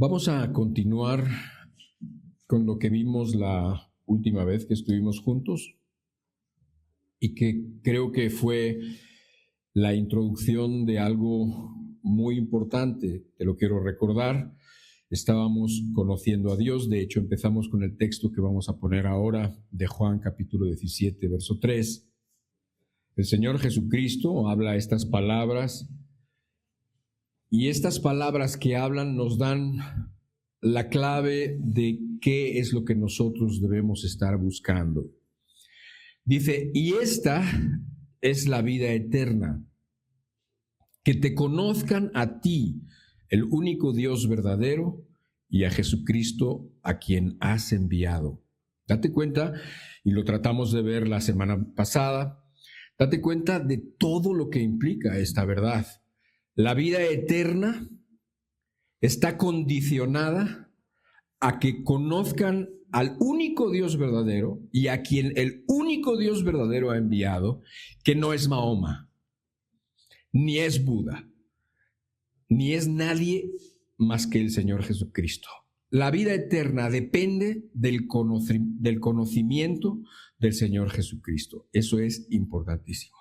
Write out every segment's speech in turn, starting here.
Vamos a continuar con lo que vimos la última vez que estuvimos juntos y que creo que fue la introducción de algo muy importante. Te lo quiero recordar. Estábamos conociendo a Dios. De hecho, empezamos con el texto que vamos a poner ahora de Juan capítulo 17, verso 3. El Señor Jesucristo habla estas palabras y estas palabras que hablan nos dan la clave de qué es lo que nosotros debemos estar buscando. Dice, y esta es la vida eterna, que te conozcan a ti, el único Dios verdadero, y a Jesucristo a quien has enviado. Date cuenta, y lo tratamos de ver la semana pasada, date cuenta de todo lo que implica esta verdad. La vida eterna está condicionada a que conozcan al único Dios verdadero y a quien el único Dios verdadero ha enviado, que no es Mahoma, ni es Buda, ni es nadie más que el Señor Jesucristo. La vida eterna depende del conocimiento del Señor Jesucristo. Eso es importantísimo.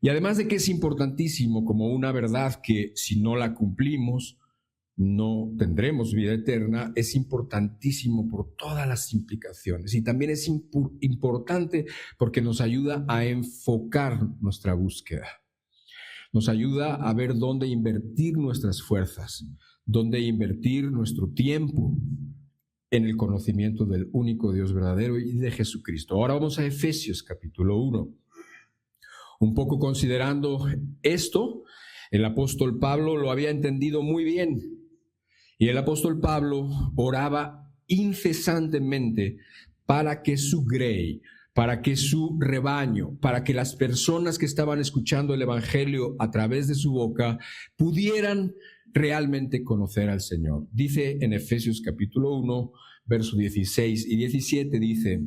Y además de que es importantísimo como una verdad que si no la cumplimos, no tendremos vida eterna, es importantísimo por todas las implicaciones. Y también es importante porque nos ayuda a enfocar nuestra búsqueda. Nos ayuda a ver dónde invertir nuestras fuerzas, dónde invertir nuestro tiempo en el conocimiento del único Dios verdadero y de Jesucristo. Ahora vamos a Efesios capítulo 1. Un poco considerando esto, el apóstol Pablo lo había entendido muy bien. Y el apóstol Pablo oraba incesantemente para que su grey, para que su rebaño, para que las personas que estaban escuchando el evangelio a través de su boca pudieran realmente conocer al Señor. Dice en Efesios capítulo 1, versos 16 y 17, dice,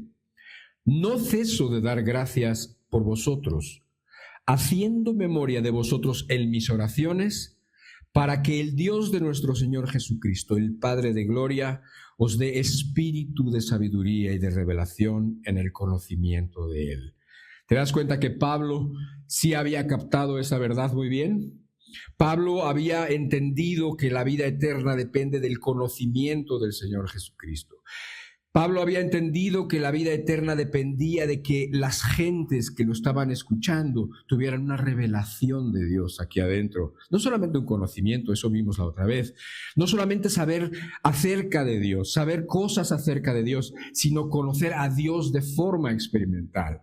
no ceso de dar gracias por vosotros, haciendo memoria de vosotros en mis oraciones, para que el Dios de nuestro Señor Jesucristo, el Padre de gloria, os dé espíritu de sabiduría y de revelación en el conocimiento de Él. ¿Te das cuenta que Pablo sí había captado esa verdad muy bien? Pablo había entendido que la vida eterna depende del conocimiento del Señor Jesucristo. Pablo había entendido que la vida eterna dependía de que las gentes que lo estaban escuchando tuvieran una revelación de Dios aquí adentro. No solamente un conocimiento, eso vimos la otra vez. No solamente saber acerca de Dios, saber cosas acerca de Dios, sino conocer a Dios de forma experimental.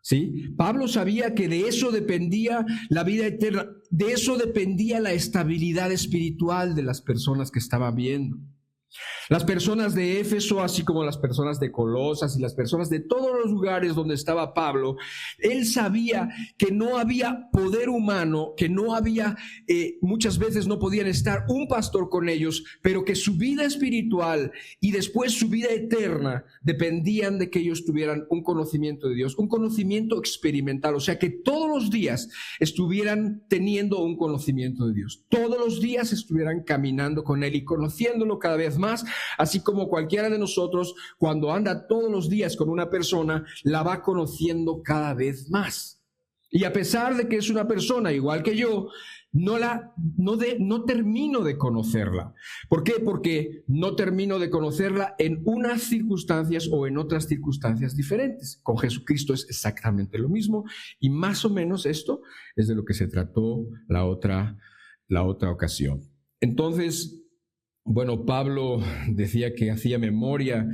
¿Sí? Pablo sabía que de eso dependía la vida eterna, de eso dependía la estabilidad espiritual de las personas que estaban viendo. Las personas de Éfeso, así como las personas de Colosas y las personas de todos los lugares donde estaba Pablo, él sabía que no había poder humano, que no había, muchas veces no podían estar un pastor con ellos, pero que su vida espiritual y después su vida eterna dependían de que ellos tuvieran un conocimiento de Dios, un conocimiento experimental, o sea que todos los días estuvieran teniendo un conocimiento de Dios, todos los días estuvieran caminando con Él y conociéndolo cada vez más, así como cualquiera de nosotros cuando anda todos los días con una persona la va conociendo cada vez más. Y a pesar de que es una persona igual que yo, no termino de conocerla. ¿Por qué? Porque no termino de conocerla en unas circunstancias o en otras circunstancias diferentes. Con Jesucristo es exactamente lo mismo y más o menos esto es de lo que se trató la otra ocasión. Entonces, bueno, Pablo decía que hacía memoria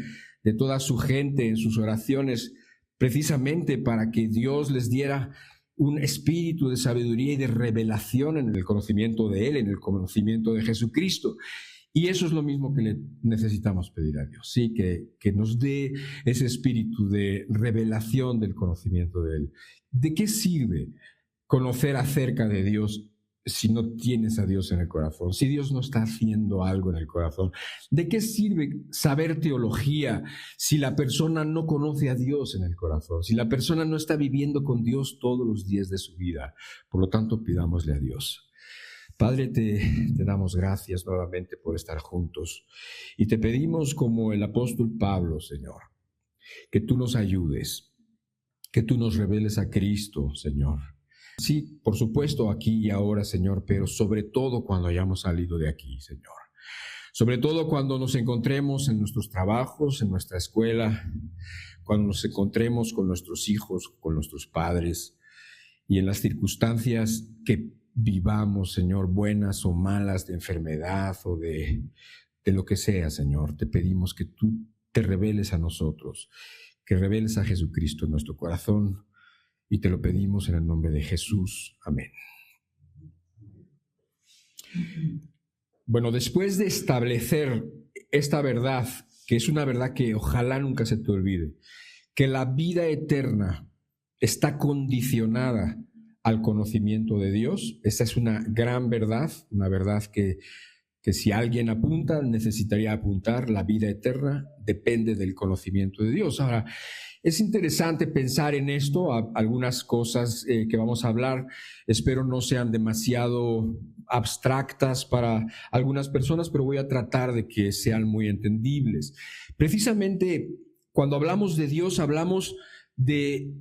de toda su gente en sus oraciones precisamente para que Dios les diera un espíritu de sabiduría y de revelación en el conocimiento de Él, en el conocimiento de Jesucristo. Y eso es lo mismo que le necesitamos pedir a Dios, ¿sí? Que nos dé ese espíritu de revelación del conocimiento de Él. ¿De qué sirve conocer acerca de Dios si no tienes a Dios en el corazón, si Dios no está haciendo algo en el corazón? ¿De qué sirve saber teología si la persona no conoce a Dios en el corazón, si la persona no está viviendo con Dios todos los días de su vida? Por lo tanto, pidámosle a Dios. Padre, te damos gracias nuevamente por estar juntos y te pedimos, como el apóstol Pablo, Señor, que tú nos ayudes, que tú nos reveles a Cristo, Señor. Sí, por supuesto, aquí y ahora, Señor, pero sobre todo cuando hayamos salido de aquí, Señor. Sobre todo cuando nos encontremos en nuestros trabajos, en nuestra escuela, cuando nos encontremos con nuestros hijos, con nuestros padres y en las circunstancias que vivamos, Señor, buenas o malas, de enfermedad o de lo que sea, Señor. Te pedimos que tú te reveles a nosotros, que reveles a Jesucristo en nuestro corazón, y te lo pedimos en el nombre de Jesús. Amén. Bueno, después de establecer esta verdad, que es una verdad que ojalá nunca se te olvide, que la vida eterna está condicionada al conocimiento de Dios. Esa es una gran verdad, una verdad que si alguien apunta, necesitaría apuntar. La vida eterna depende del conocimiento de Dios. Ahora, es interesante pensar en esto. Algunas cosas que vamos a hablar, espero no sean demasiado abstractas para algunas personas, pero voy a tratar de que sean muy entendibles. Precisamente, cuando hablamos de Dios, hablamos de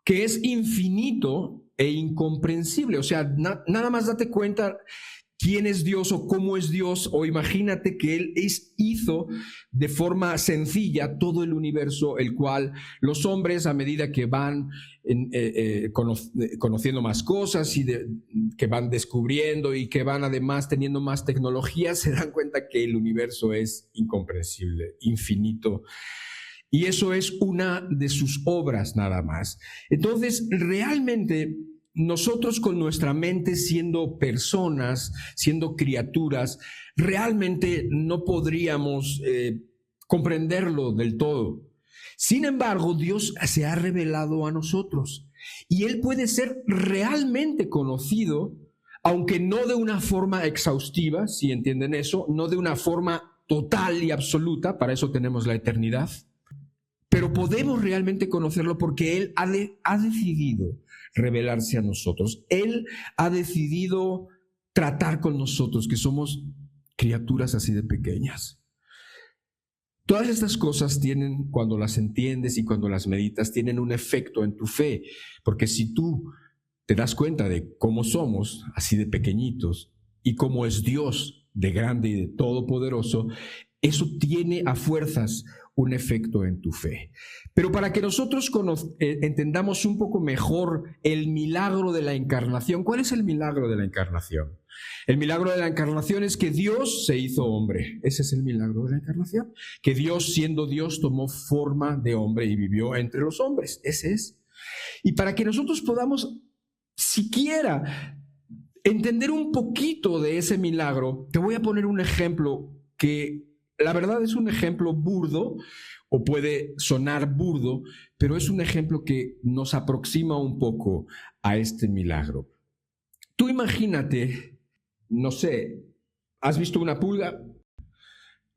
que es infinito e incomprensible. O sea, nada más date cuenta quién es Dios o cómo es Dios, o imagínate que Él hizo de forma sencilla todo el universo, el cual los hombres, a medida que van conociendo más cosas y que van descubriendo y que van además teniendo más tecnología, se dan cuenta que el universo es incomprensible, infinito. Y eso es una de sus obras nada más. Entonces, realmente nosotros con nuestra mente, siendo personas, siendo criaturas, realmente no podríamos comprenderlo del todo. Sin embargo, Dios se ha revelado a nosotros y Él puede ser realmente conocido, aunque no de una forma exhaustiva, si entienden eso, no de una forma total y absoluta, para eso tenemos la eternidad. Pero podemos realmente conocerlo porque Él ha decidido revelarse a nosotros. Él ha decidido tratar con nosotros, que somos criaturas así de pequeñas. Todas estas cosas tienen, cuando las entiendes y cuando las meditas, tienen un efecto en tu fe. Porque si tú te das cuenta de cómo somos, así de pequeñitos, y cómo es Dios de grande y de todopoderoso, eso tiene a fuerzas un efecto en tu fe. Pero para que nosotros entendamos un poco mejor el milagro de la encarnación, ¿cuál es el milagro de la encarnación? El milagro de la encarnación es que Dios se hizo hombre. Ese es el milagro de la encarnación. Que Dios, siendo Dios, tomó forma de hombre y vivió entre los hombres. Ese es. Y para que nosotros podamos siquiera entender un poquito de ese milagro, te voy a poner un ejemplo que la verdad es un ejemplo burdo, o puede sonar burdo, pero es un ejemplo que nos aproxima un poco a este milagro. Tú imagínate, no sé, ¿has visto una pulga?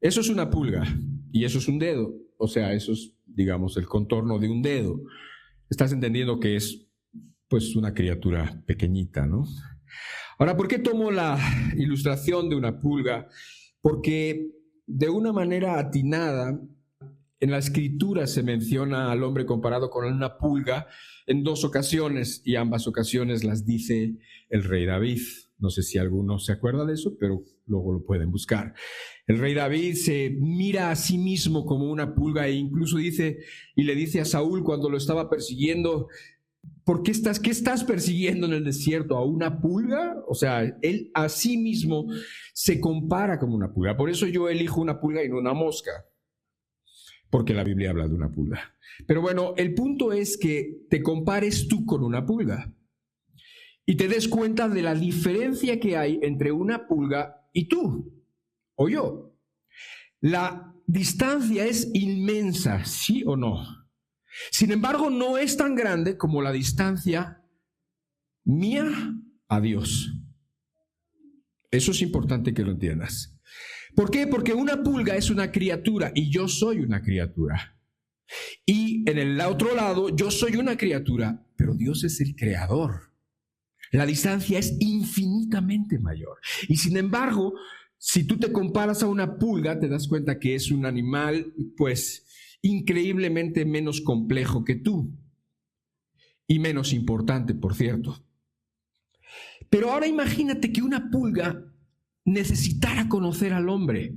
Eso es una pulga y eso es un dedo. O sea, eso es, digamos, el contorno de un dedo. Estás entendiendo que es, pues, una criatura pequeñita, ¿no? Ahora, ¿por qué tomo la ilustración de una pulga? Porque de una manera atinada, en la Escritura se menciona al hombre comparado con una pulga en 2 ocasiones, y ambas ocasiones las dice el rey David. No sé si alguno se acuerda de eso, pero luego lo pueden buscar. El rey David se mira a sí mismo como una pulga e incluso dice, y le dice a Saúl cuando lo estaba persiguiendo, ¿qué estás persiguiendo en el desierto? ¿A una pulga? O sea, él a sí mismo se compara como una pulga. Por eso yo elijo una pulga y no una mosca, porque la Biblia habla de una pulga. Pero bueno, el punto es que te compares tú con una pulga y te des cuenta de la diferencia que hay entre una pulga y tú o yo. La distancia es inmensa, ¿sí o no? Sin embargo, no es tan grande como la distancia mía a Dios. Eso es importante que lo entiendas. ¿Por qué? Porque una pulga es una criatura y yo soy una criatura. Y en el otro lado, yo soy una criatura, pero Dios es el creador. La distancia es infinita. infinitamente mayor. Y sin embargo, si tú te comparas a una pulga, te das cuenta que es un animal, pues, increíblemente menos complejo que tú. Y menos importante, por cierto. Pero ahora imagínate que una pulga necesitara conocer al hombre.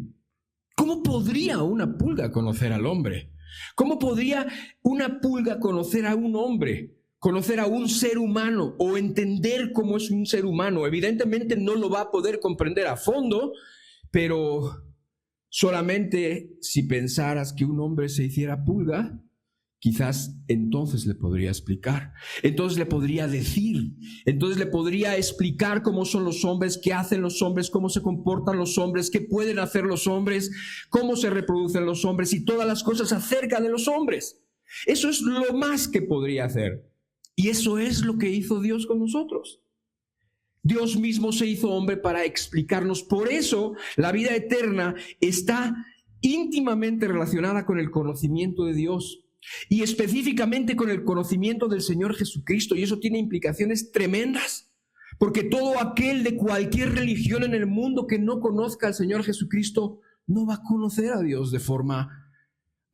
¿Cómo podría una pulga conocer al hombre? ¿Cómo podría una pulga conocer a un hombre? Conocer a un ser humano o entender cómo es un ser humano. Evidentemente no lo va a poder comprender a fondo, pero solamente si pensaras que un hombre se hiciera pulga, quizás entonces le podría explicar, entonces le podría decir, entonces le podría explicar cómo son los hombres, qué hacen los hombres, cómo se comportan los hombres, qué pueden hacer los hombres, cómo se reproducen los hombres y todas las cosas acerca de los hombres. Eso es lo más que podría hacer. Y eso es lo que hizo Dios con nosotros. Dios mismo se hizo hombre para explicarnos. Por eso la vida eterna está íntimamente relacionada con el conocimiento de Dios. Y específicamente con el conocimiento del Señor Jesucristo. Y eso tiene implicaciones tremendas. Porque todo aquel de cualquier religión en el mundo que no conozca al Señor Jesucristo no va a conocer a Dios de forma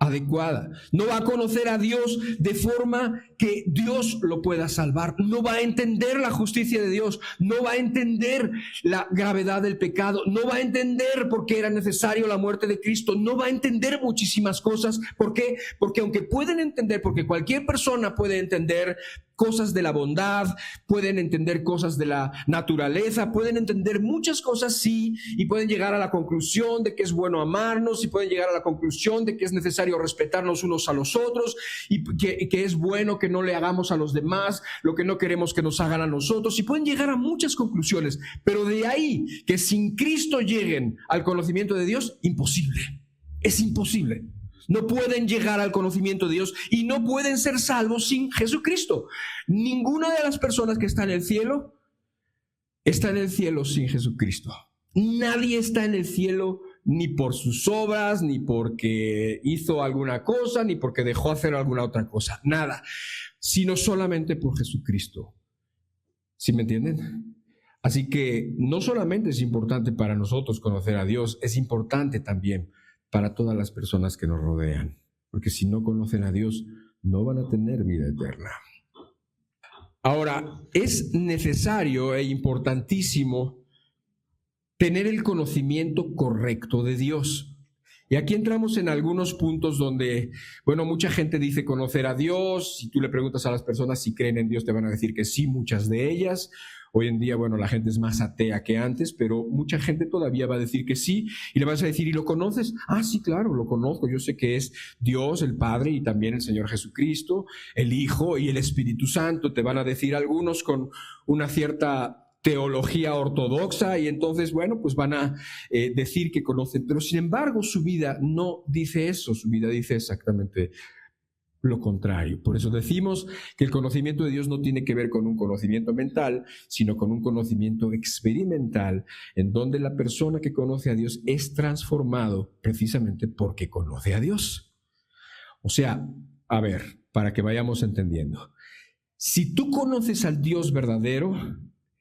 adecuada. No va a conocer a Dios de forma que Dios lo pueda salvar. No va a entender la justicia de Dios. No va a entender la gravedad del pecado. No va a entender por qué era necesario la muerte de Cristo. No va a entender muchísimas cosas. ¿Por qué? Porque aunque pueden entender, porque cualquier persona puede entender cosas de la bondad, pueden entender cosas de la naturaleza, pueden entender muchas cosas, sí, y pueden llegar a la conclusión de que es bueno amarnos, y pueden llegar a la conclusión de que es necesario respetarnos unos a los otros, y que es bueno que no le hagamos a los demás lo que no queremos que nos hagan a nosotros, y pueden llegar a muchas conclusiones, pero de ahí que sin Cristo lleguen al conocimiento de Dios, imposible, es imposible. No pueden llegar al conocimiento de Dios y no pueden ser salvos sin Jesucristo. Ninguna de las personas que está en el cielo sin Jesucristo. Nadie está en el cielo ni por sus obras, ni porque hizo alguna cosa, ni porque dejó hacer alguna otra cosa. Nada, sino solamente por Jesucristo. ¿Sí me entienden? Así que no solamente es importante para nosotros conocer a Dios, es importante también para todas las personas que nos rodean, porque si no conocen a Dios, no van a tener vida eterna. Ahora, es necesario e importantísimo tener el conocimiento correcto de Dios. Y aquí entramos en algunos puntos donde, bueno, mucha gente dice conocer a Dios. Si tú le preguntas a las personas si creen en Dios, te van a decir que sí, muchas de ellas. Hoy en día, bueno, la gente es más atea que antes, pero mucha gente todavía va a decir que sí, y le vas a decir, ¿y lo conoces? Ah, sí, claro, lo conozco, yo sé que es Dios, el Padre, y también el Señor Jesucristo, el Hijo y el Espíritu Santo. Te van a decir algunos con una cierta teología ortodoxa, y entonces, bueno, pues van a decir que conocen, pero sin embargo su vida no dice eso, su vida dice exactamente lo contrario. Por eso decimos que el conocimiento de Dios no tiene que ver con un conocimiento mental, sino con un conocimiento experimental, en donde la persona que conoce a Dios es transformado precisamente porque conoce a Dios. O sea, a ver, para que vayamos entendiendo, si tú conoces al Dios verdadero,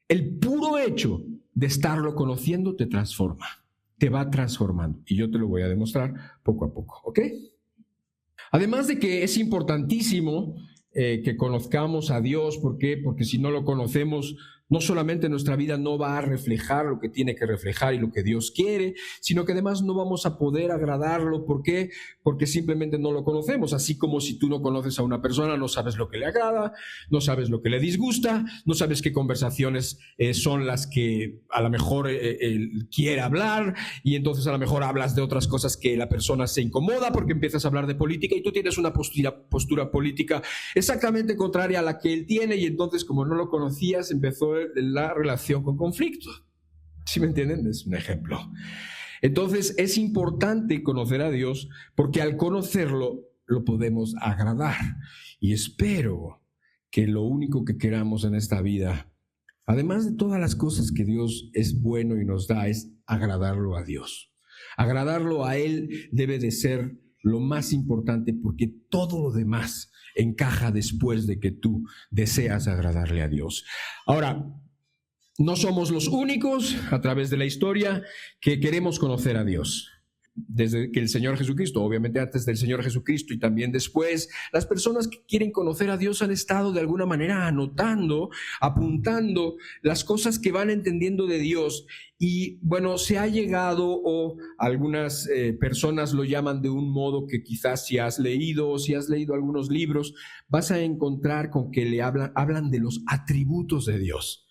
el puro hecho de estarlo conociendo te transforma, te va transformando, y yo te lo voy a demostrar poco a poco, ¿ok? Además de que es importantísimo que conozcamos a Dios. ¿Por qué? Porque si no lo conocemos, no solamente nuestra vida no va a reflejar lo que tiene que reflejar y lo que Dios quiere, sino que además no vamos a poder agradarlo. ¿Por qué? Porque simplemente no lo conocemos. Así como si tú no conoces a una persona, no sabes lo que le agrada, no sabes lo que le disgusta, no sabes qué conversaciones son las que a lo mejor él quiere hablar, y entonces a lo mejor hablas de otras cosas que la persona se incomoda porque empiezas a hablar de política y tú tienes una postura política exactamente contraria a la que él tiene, y entonces, como no lo conocías, empezó la relación con conflicto. ¿Sí me entienden? Es un ejemplo. Entonces es importante conocer a Dios, porque al conocerlo lo podemos agradar. Y espero que lo único que queramos en esta vida, además de todas las cosas que Dios es bueno y nos da, es agradarlo a Dios. Agradarlo a Él debe de ser lo más importante, porque todo lo demás encaja después de que tú deseas agradarle a Dios. Ahora, no somos los únicos a través de la historia que queremos conocer a Dios. Desde que el Señor Jesucristo, obviamente antes del Señor Jesucristo y también después, las personas que quieren conocer a Dios han estado de alguna manera anotando, apuntando las cosas que van entendiendo de Dios. Y bueno, se ha llegado, o algunas personas lo llaman de un modo que quizás si has leído algunos libros, vas a encontrar con que hablan de los atributos de Dios.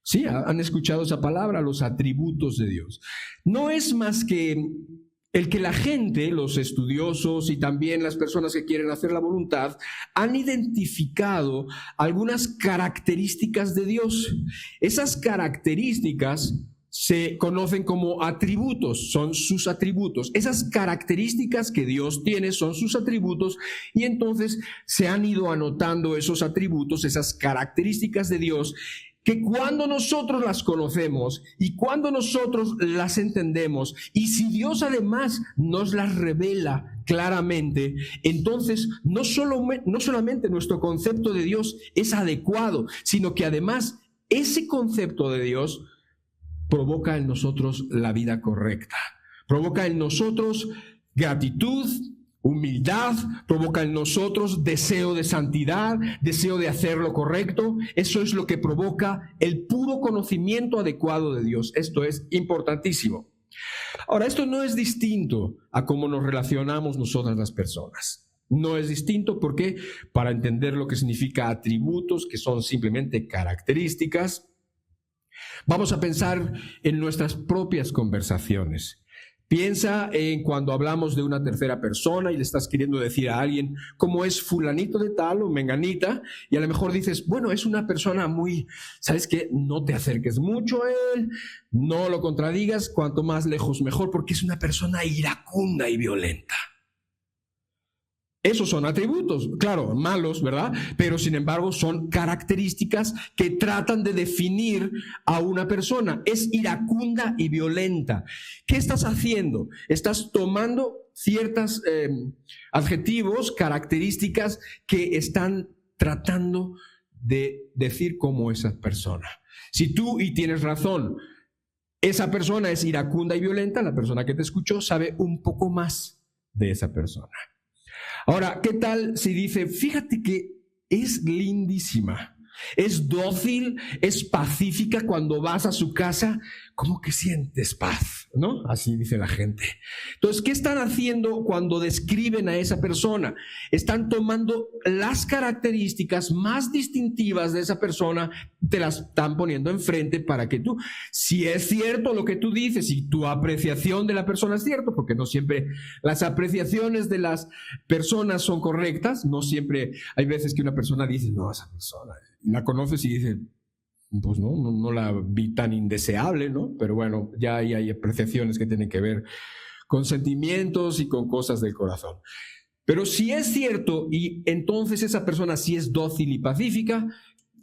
Sí, han escuchado esa palabra, los atributos de Dios. No es más que el que la gente, los estudiosos y también las personas que quieren hacer la voluntad, han identificado algunas características de Dios. Esas características se conocen como atributos, son sus atributos. Esas características que Dios tiene son sus atributos, y entonces se han ido anotando esos atributos, esas características de Dios, que cuando nosotros las conocemos y cuando nosotros las entendemos, y si Dios además nos las revela claramente, entonces no solamente nuestro concepto de Dios es adecuado, sino que además ese concepto de Dios provoca en nosotros la vida correcta, provoca en nosotros gratitud, humildad, provoca en nosotros deseo de santidad, deseo de hacer lo correcto. Eso es lo que provoca el puro conocimiento adecuado de Dios. Esto es importantísimo. Ahora, esto no es distinto a cómo nos relacionamos nosotras las personas. No es distinto porque para entender lo que significa atributos, que son simplemente características, vamos a pensar en nuestras propias conversaciones. Piensa en cuando hablamos de una tercera persona y le estás queriendo decir a alguien cómo es fulanito de tal o menganita, y a lo mejor dices, bueno, es una persona muy, ¿sabes qué? No te acerques mucho a él, no lo contradigas, cuanto más lejos mejor, porque es una persona iracunda y violenta. Esos son atributos, claro, malos, ¿verdad? Pero sin embargo son características que tratan de definir a una persona. Es iracunda y violenta. ¿Qué estás haciendo? Estás tomando ciertos adjetivos, características que están tratando de decir cómo esa persona. Si tú, y tienes razón, esa persona es iracunda y violenta, la persona que te escuchó sabe un poco más de esa persona. Ahora, ¿qué tal si dice, fíjate que es lindísima, es dócil, es pacífica, cuando vas a su casa, como que sientes paz, ¿no? Así dice la gente. Entonces, ¿qué están haciendo cuando describen a esa persona? Están tomando las características más distintivas de esa persona, te las están poniendo enfrente para que tú, si es cierto lo que tú dices y tu apreciación de la persona es cierto, porque no siempre las apreciaciones de las personas son correctas, no siempre, hay veces que una persona dice, no, esa persona, la conoces y dices, pues no la vi tan indeseable, ¿no? Pero bueno, ya hay apreciaciones que tienen que ver con sentimientos y con cosas del corazón. Pero si es cierto, y entonces esa persona sí es dócil y pacífica,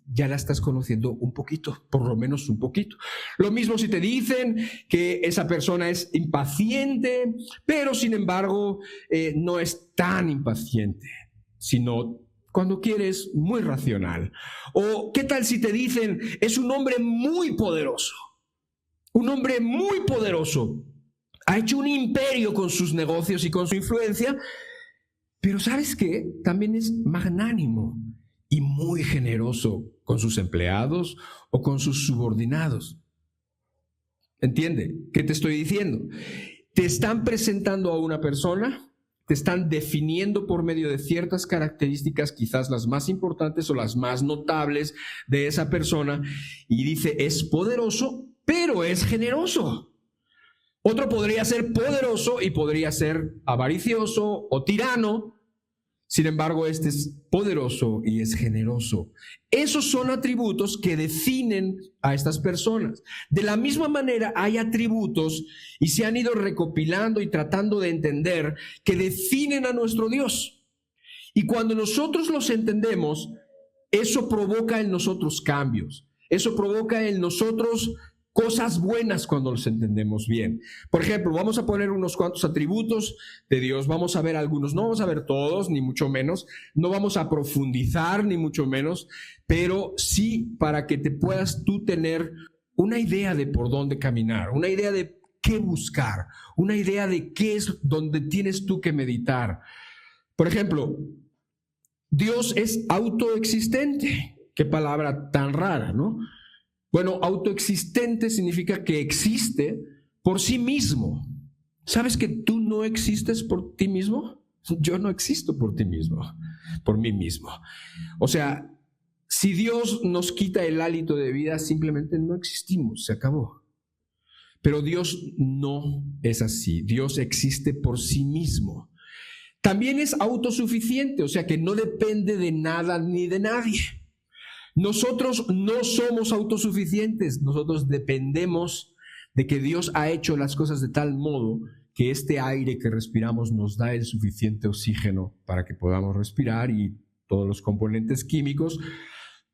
ya la estás conociendo un poquito, por lo menos un poquito. Lo mismo si te dicen que esa persona es impaciente, pero sin embargo no es tan impaciente, sino cuando quieres muy racional. O ¿qué tal si te dicen es un hombre muy poderoso? Un hombre muy poderoso. Ha hecho un imperio con sus negocios y con su influencia, pero ¿sabes qué? También es magnánimo y muy generoso con sus empleados o con sus subordinados. ¿Entiende qué te estoy diciendo? Te están presentando a una persona, te están definiendo por medio de ciertas características, quizás las más importantes o las más notables de esa persona, y dice, es poderoso, pero es generoso. Otro podría ser poderoso y podría ser avaricioso o tirano. Sin embargo, este es poderoso y es generoso. Esos son atributos que definen a estas personas. De la misma manera, hay atributos, y se han ido recopilando y tratando de entender, que definen a nuestro Dios. Y cuando nosotros los entendemos, eso provoca en nosotros cambios. Eso provoca en nosotros cosas buenas cuando los entendemos bien. Por ejemplo, vamos a poner unos cuantos atributos de Dios, vamos a ver algunos, no vamos a ver todos, ni mucho menos, no vamos a profundizar, ni mucho menos, pero sí para que te puedas tú tener una idea de por dónde caminar, una idea de qué buscar, una idea de qué es donde tienes tú que meditar. Por ejemplo, Dios es autoexistente. Qué palabra tan rara, ¿no? Bueno, autoexistente significa que existe por sí mismo. ¿Sabes que tú no existes por ti mismo? Yo no existo por ti mismo, por mí mismo. O sea, si Dios nos quita el hálito de vida, simplemente no existimos, se acabó. Pero Dios no es así. Dios existe por sí mismo. También es autosuficiente, o sea que no depende de nada ni de nadie. Nosotros no somos autosuficientes, nosotros dependemos de que Dios ha hecho las cosas de tal modo que este aire que respiramos nos da el suficiente oxígeno para que podamos respirar, y todos los componentes químicos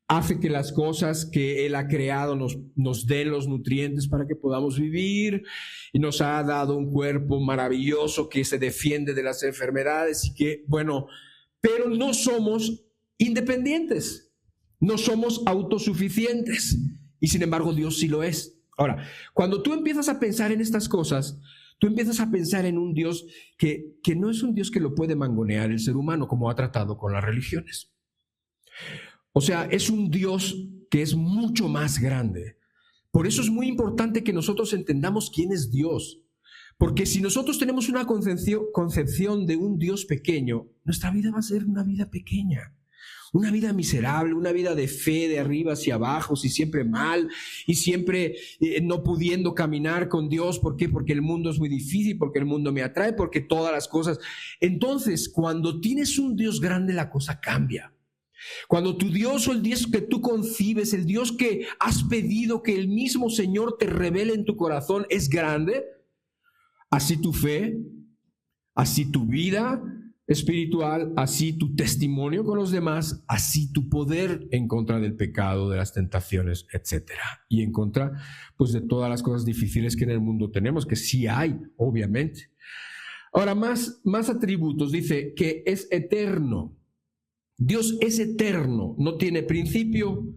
hace que las cosas que Él ha creado nos den los nutrientes para que podamos vivir, y nos ha dado un cuerpo maravilloso que se defiende de las enfermedades y que, bueno, pero no somos independientes, no somos autosuficientes, y sin embargo Dios sí lo es. Ahora, cuando tú empiezas a pensar en estas cosas, tú empiezas a pensar en un Dios que no es un Dios que lo puede mangonear el ser humano como ha tratado con las religiones. O sea, es un Dios que es mucho más grande. Por eso es muy importante que nosotros entendamos quién es Dios. Porque si nosotros tenemos una concepción de un Dios pequeño, nuestra vida va a ser una vida pequeña. Una vida miserable, una vida de fe de arriba hacia abajo, y siempre mal, y siempre no pudiendo caminar con Dios. ¿Por qué? Porque el mundo es muy difícil, porque el mundo me atrae, porque todas las cosas. Entonces, cuando tienes un Dios grande, la cosa cambia. Cuando tu Dios, o el Dios que tú concibes, el Dios que has pedido que el mismo Señor te revele en tu corazón, es grande, así tu fe, así tu vida espiritual, así tu testimonio con los demás, así tu poder en contra del pecado, de las tentaciones, etcétera, y en contra, pues, de todas las cosas difíciles que en el mundo tenemos, que sí hay, obviamente. Ahora, más atributos. Dice que es eterno. Dios es eterno, no tiene principio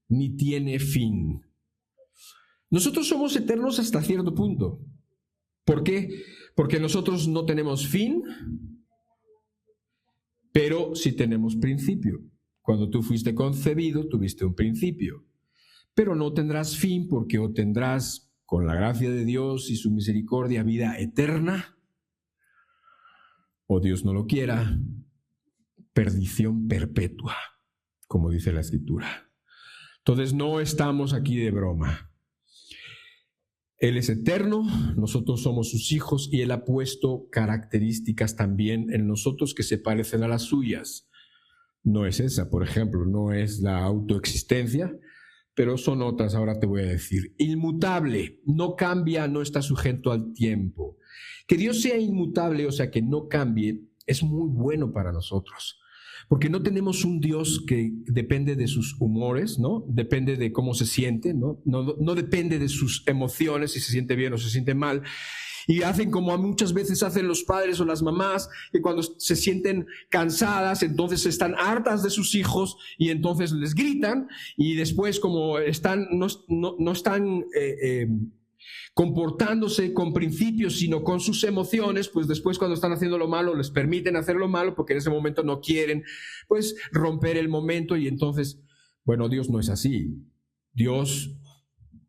ni tiene fin. Nosotros somos eternos hasta cierto punto. ¿Por qué? Porque nosotros no tenemos fin, pero sí tenemos principio. Cuando tú fuiste concebido, tuviste un principio, pero no tendrás fin, porque o tendrás, con la gracia de Dios y su misericordia, vida eterna, o Dios no lo quiera, perdición perpetua, como dice la Escritura. Entonces no estamos aquí de broma. Él es eterno, nosotros somos sus hijos, y Él ha puesto características también en nosotros que se parecen a las suyas. No es esa, por ejemplo, no es la autoexistencia, pero son otras, ahora te voy a decir. Inmutable, no cambia, no está sujeto al tiempo. Que Dios sea inmutable, o sea, que no cambie, es muy bueno para nosotros. Porque no tenemos un Dios que depende de sus humores, ¿no? Depende de cómo se siente, ¿no? No depende de sus emociones, si se siente bien o se siente mal. Y hacen como muchas veces hacen los padres o las mamás, que cuando se sienten cansadas, entonces están hartas de sus hijos y entonces les gritan, y después, como no están comportándose con principios, sino con sus emociones, pues después, cuando están haciendo lo malo, les permiten hacer lo malo, porque en ese momento no quieren, pues, romper el momento. Y entonces, bueno, Dios no es así. Dios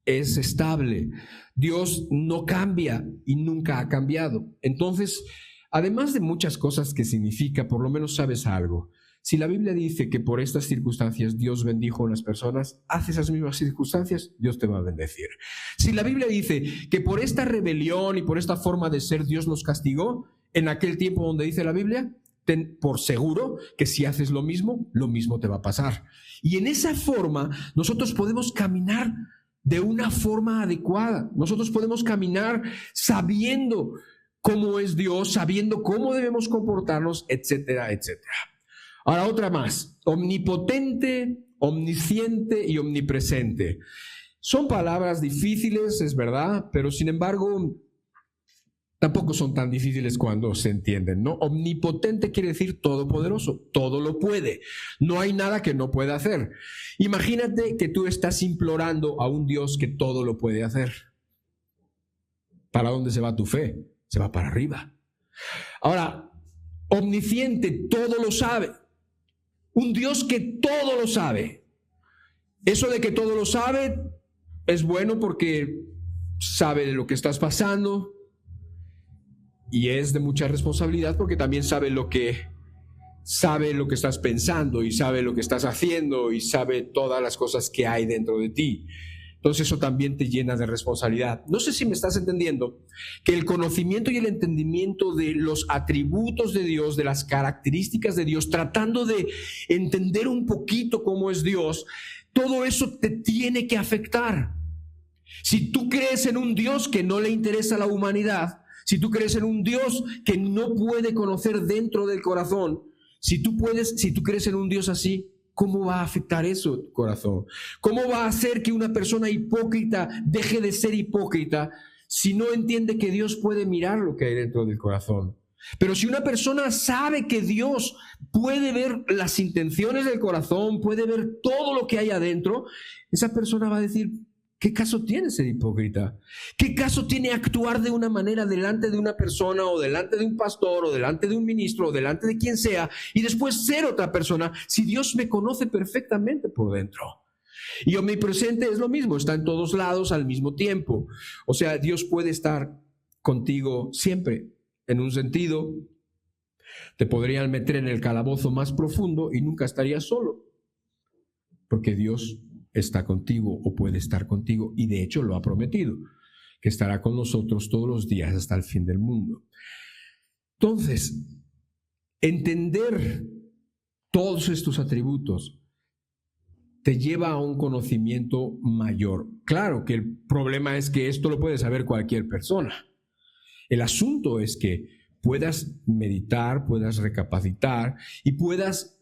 es estable. Dios no cambia y nunca ha cambiado. Entonces, además de muchas cosas que significa, por lo menos sabes algo. Si la Biblia dice que por estas circunstancias Dios bendijo a las personas, haz esas mismas circunstancias, Dios te va a bendecir. Si la Biblia dice que por esta rebelión y por esta forma de ser Dios los castigó, en aquel tiempo donde dice la Biblia, ten por seguro que si haces lo mismo te va a pasar. Y en esa forma nosotros podemos caminar de una forma adecuada. Nosotros podemos caminar sabiendo cómo es Dios, sabiendo cómo debemos comportarnos, etcétera, etcétera. Ahora, otra más: omnipotente, omnisciente y omnipresente. Son palabras difíciles, es verdad, pero sin embargo tampoco son tan difíciles cuando se entienden, ¿no? Omnipotente quiere decir todopoderoso, todo lo puede. No hay nada que no pueda hacer. Imagínate que tú estás implorando a un Dios que todo lo puede hacer. ¿Para dónde se va tu fe? Se va para arriba. Ahora, omnisciente, todo lo sabe. Un Dios que todo lo sabe. Eso de que todo lo sabe es bueno porque sabe de lo que estás pasando y es de mucha responsabilidad porque también sabe lo que estás pensando y sabe lo que estás haciendo y sabe todas las cosas que hay dentro de ti. Entonces eso también te llena de responsabilidad. No sé si me estás entendiendo que el conocimiento y el entendimiento de los atributos de Dios, de las características de Dios, tratando de entender un poquito cómo es Dios, todo eso te tiene que afectar. Si tú crees en un Dios que no le interesa a la humanidad, si tú crees en un Dios que no puede conocer dentro del corazón, si tú crees en un Dios así, ¿cómo va a afectar eso tu corazón? ¿Cómo va a hacer que una persona hipócrita deje de ser hipócrita si no entiende que Dios puede mirar lo que hay dentro del corazón? Pero si una persona sabe que Dios puede ver las intenciones del corazón, puede ver todo lo que hay adentro, esa persona va a decir, ¿qué caso tiene ser hipócrita? ¿Qué caso tiene actuar de una manera delante de una persona o delante de un pastor o delante de un ministro o delante de quien sea y después ser otra persona si Dios me conoce perfectamente por dentro? Y omnipresente es lo mismo, está en todos lados al mismo tiempo. O sea, Dios puede estar contigo siempre. En un sentido, te podrían meter en el calabozo más profundo y nunca estarías solo, porque Dios está contigo o puede estar contigo y de hecho lo ha prometido, que estará con nosotros todos los días hasta el fin del mundo. Entonces, entender todos estos atributos te lleva a un conocimiento mayor. Claro que el problema es que esto lo puede saber cualquier persona. El asunto es que puedas meditar, puedas recapacitar y puedas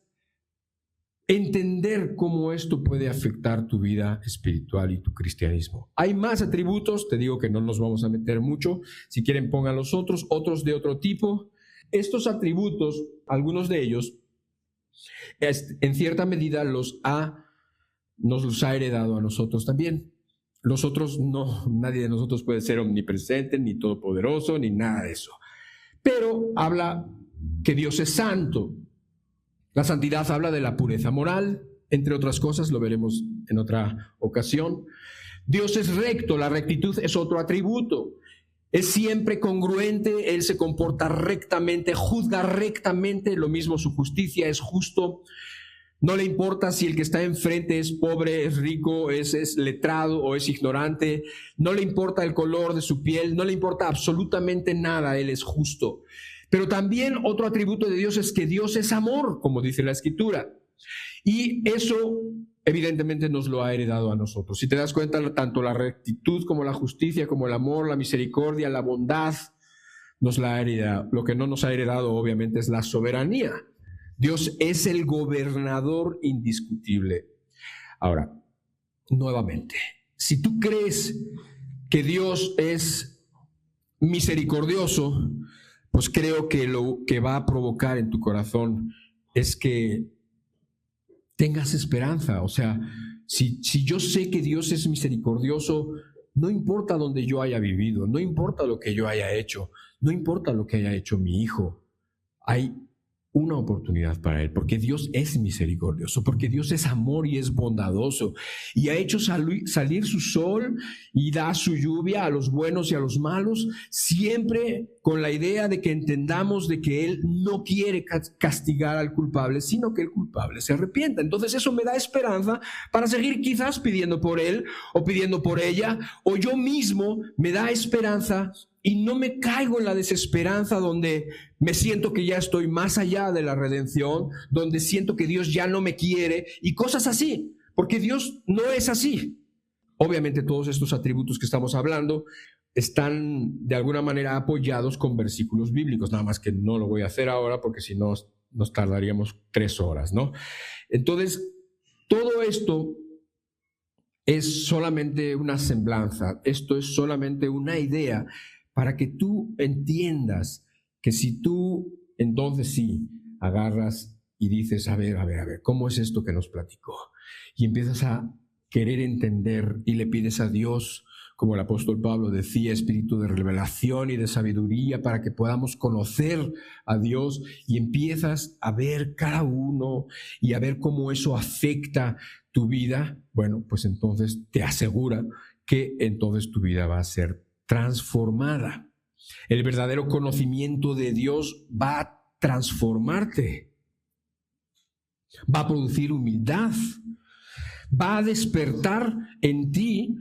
entender cómo esto puede afectar tu vida espiritual y tu cristianismo. Hay más atributos, te digo que no nos vamos a meter mucho. Si quieren pongan los otros de otro tipo. Estos atributos, algunos de ellos, en cierta medida nos los ha heredado a nosotros también. Nosotros no, nadie de nosotros puede ser omnipresente, ni todopoderoso, ni nada de eso. Pero habla que Dios es santo. La santidad habla de la pureza moral, entre otras cosas, lo veremos en otra ocasión. Dios es recto, la rectitud es otro atributo. Es siempre congruente, Él se comporta rectamente, juzga rectamente, lo mismo su justicia es justo. No le importa si el que está enfrente es pobre, es rico, es letrado o es ignorante. No le importa el color de su piel, no le importa absolutamente nada, Él es justo. Pero también otro atributo de Dios es que Dios es amor, como dice la Escritura. Y eso evidentemente nos lo ha heredado a nosotros. Si te das cuenta, tanto la rectitud como la justicia, como el amor, la misericordia, la bondad, nos la ha heredado. Lo que no nos ha heredado obviamente es la soberanía. Dios es el gobernador indiscutible. Ahora, nuevamente, si tú crees que Dios es misericordioso, pues creo que lo que va a provocar en tu corazón es que tengas esperanza. O sea, si yo sé que Dios es misericordioso, no importa donde yo haya vivido, no importa lo que yo haya hecho, no importa lo que haya hecho mi hijo, hay una oportunidad para él, porque Dios es misericordioso, porque Dios es amor y es bondadoso, y ha hecho salir su sol y da su lluvia a los buenos y a los malos, siempre con la idea de que entendamos de que Él no quiere castigar al culpable, sino que el culpable se arrepienta. Entonces eso me da esperanza para seguir quizás pidiendo por él o pidiendo por ella, o yo mismo me da esperanza y no me caigo en la desesperanza donde me siento que ya estoy más allá de la redención, donde siento que Dios ya no me quiere y cosas así, porque Dios no es así. Obviamente todos estos atributos que estamos hablando están de alguna manera apoyados con versículos bíblicos, nada más que no lo voy a hacer ahora porque si no nos tardaríamos 3 horas, ¿no? Entonces, todo esto es solamente una semblanza, esto es solamente una idea para que tú entiendas que si tú entonces sí agarras y dices, a ver, ¿cómo es esto que nos platicó? Y empiezas a querer entender y le pides a Dios, como el apóstol Pablo decía, espíritu de revelación y de sabiduría para que podamos conocer a Dios, y empiezas a ver cada uno y a ver cómo eso afecta tu vida. Bueno, pues entonces te asegura que entonces tu vida va a ser transformada. El verdadero conocimiento de Dios va a transformarte, va a producir humildad, va a despertar en ti,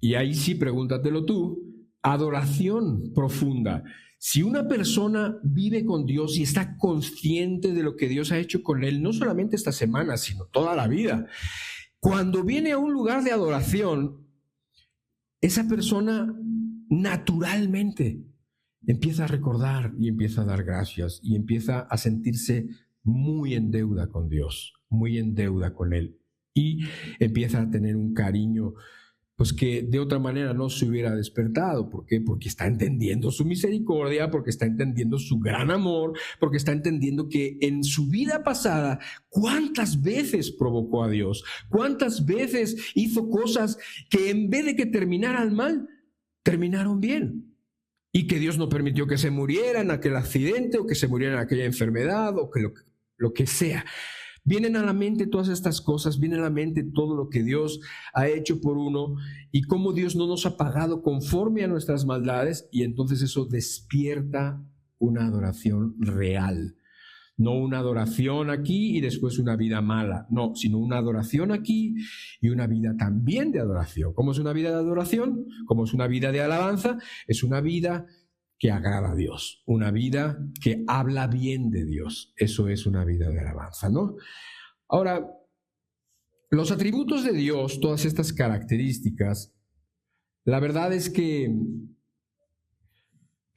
y ahí sí pregúntatelo tú, adoración profunda. Si una persona vive con Dios y está consciente de lo que Dios ha hecho con él, no solamente esta semana, sino toda la vida, cuando viene a un lugar de adoración, esa persona naturalmente empieza a recordar y empieza a dar gracias y empieza a sentirse muy en deuda con Dios, muy en deuda con Él, y empieza a tener un cariño pues que de otra manera no se hubiera despertado. ¿Por qué? Porque está entendiendo su misericordia, porque está entendiendo su gran amor, porque está entendiendo que en su vida pasada, ¿cuántas veces provocó a Dios? ¿Cuántas veces hizo cosas que en vez de que terminaran mal, terminaron bien? Y que Dios no permitió que se muriera en aquel accidente, o que se muriera en aquella enfermedad, o que lo que sea. Vienen a la mente todas estas cosas, viene a la mente todo lo que Dios ha hecho por uno y cómo Dios no nos ha pagado conforme a nuestras maldades, y entonces eso despierta una adoración real. No una adoración aquí y después una vida mala, no, sino una adoración aquí y una vida también de adoración. ¿Cómo es una vida de adoración? ¿Cómo es una vida de alabanza? Es una vida que agrada a Dios, una vida que habla bien de Dios. Eso es una vida de alabanza, ¿no? Ahora, los atributos de Dios, todas estas características, la verdad es que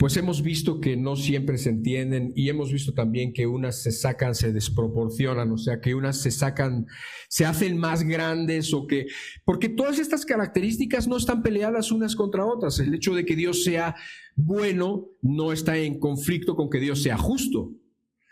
pues hemos visto que no siempre se entienden, y hemos visto también que unas se sacan, se desproporcionan, o sea, que unas se sacan, se hacen más grandes, porque todas estas características no están peleadas unas contra otras. El hecho de que Dios sea bueno no está en conflicto con que Dios sea justo.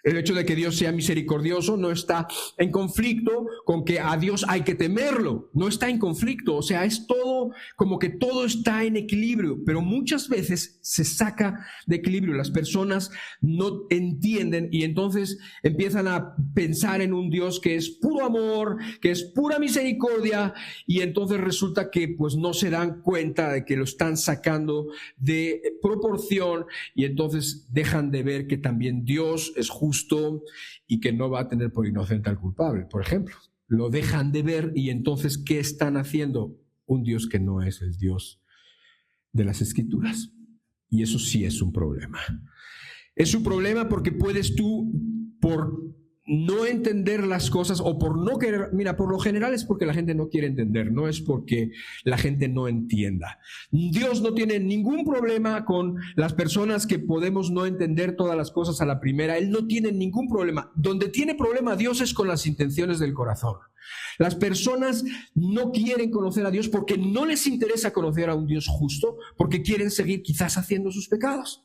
El hecho de que Dios sea misericordioso no está en conflicto con que a Dios hay que temerlo. No está en conflicto. O sea, es todo, como que todo está en equilibrio. Pero muchas veces se saca de equilibrio. Las personas no entienden y entonces empiezan a pensar en un Dios que es puro amor, que es pura misericordia, y entonces resulta que pues no se dan cuenta de que lo están sacando de proporción, y entonces dejan de ver que también Dios es justo y que no va a tener por inocente al culpable, por ejemplo. Lo dejan de ver, y entonces ¿qué están haciendo? Un Dios que no es el Dios de las Escrituras. Y eso sí es un problema. Es un problema porque puedes tú, por no entender las cosas o por no querer, mira, por lo general es porque la gente no quiere entender, no es porque la gente no entienda. Dios no tiene ningún problema con las personas que podemos no entender todas las cosas a la primera. Él no tiene ningún problema. Donde tiene problema Dios es con las intenciones del corazón. Las personas no quieren conocer a Dios porque no les interesa conocer a un Dios justo, porque quieren seguir quizás haciendo sus pecados.